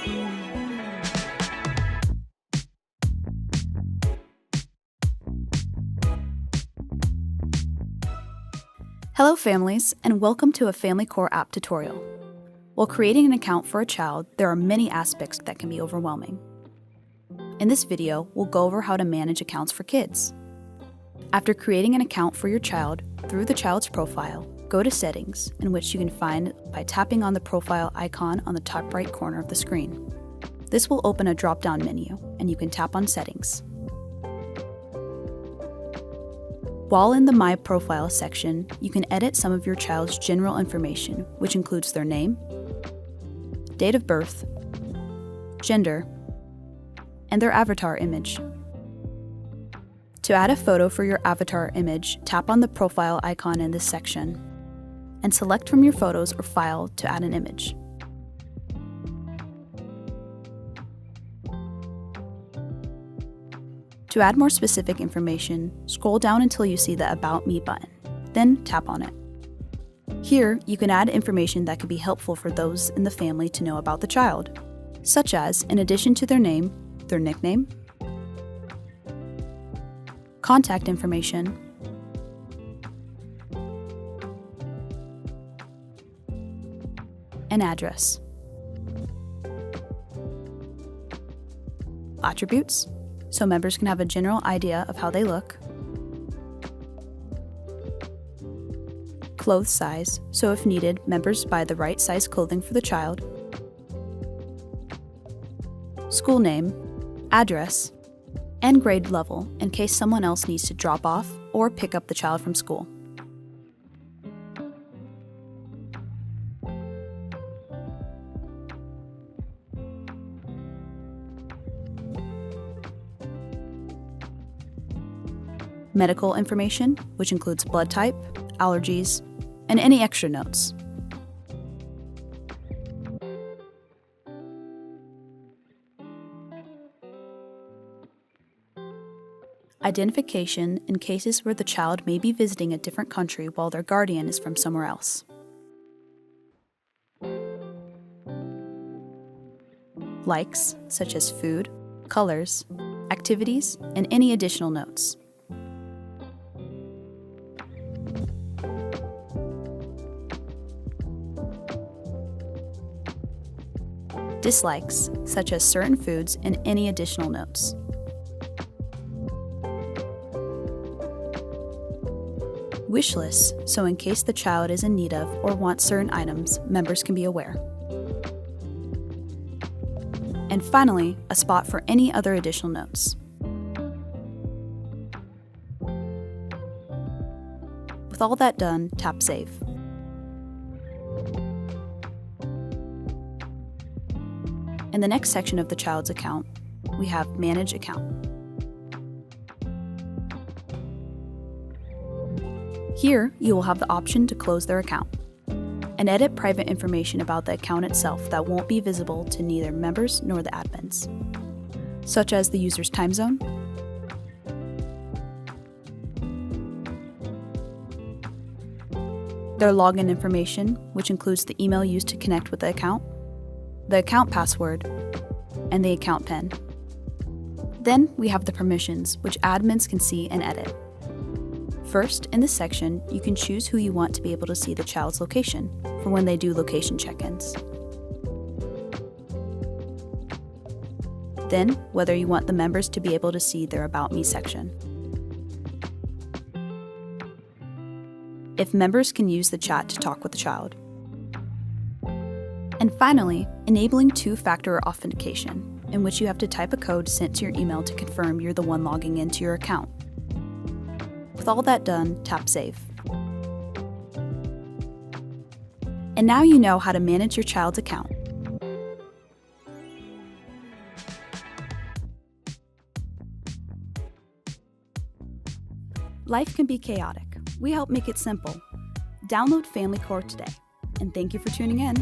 Hello families, and welcome to a FamilyCore app tutorial. While creating an account for a child, there are many aspects that can be overwhelming. In this video, we'll go over how to manage accounts for kids. After creating an account for your child, through the child's profile, go to Settings, in which you can find by tapping on the profile icon on the top right corner of the screen. This will open a drop-down menu, and you can tap on Settings. While in the My Profile section, you can edit some of your child's general information, which includes their name, date of birth, gender, and their avatar image. To add a photo for your avatar image, tap on the profile icon in this section, and select from your photos or file to add an image. To add more specific information, scroll down until you see the About Me button, then tap on it. Here, you can add information that could be helpful for those in the family to know about the child, such as, in addition to their name, their nickname, contact information, and address. Attributes, so members can have a general idea of how they look. Clothes size, so if needed, members buy the right size clothing for the child. School name, address, and grade level in case someone else needs to drop off or pick up the child from school. Medical information, which includes blood type, allergies, and any extra notes. Identification in cases where the child may be visiting a different country while their guardian is from somewhere else. Likes, such as food, colors, activities, and any additional notes. Dislikes, such as certain foods and any additional notes. Wish lists, so in case the child is in need of or wants certain items, members can be aware. And finally, a spot for any other additional notes. With all that done, tap Save. In the next section of the child's account, we have Manage Account. Here, you will have the option to close their account and edit private information about the account itself that won't be visible to neither members nor the admins, such as the user's time zone, their login information, which includes the email used to connect with the account password, and the account PIN. Then we have the permissions, which admins can see and edit. First, in this section, you can choose who you want to be able to see the child's location for when they do location check-ins. Then, whether you want the members to be able to see their About Me section. If members can use the chat to talk with the child. And finally, enabling two-factor authentication, in which you have to type a code sent to your email to confirm you're the one logging into your account. With all that done, tap Save. And now you know how to manage your child's account. Life can be chaotic. We help make it simple. Download FamilyCore today. And thank you for tuning in.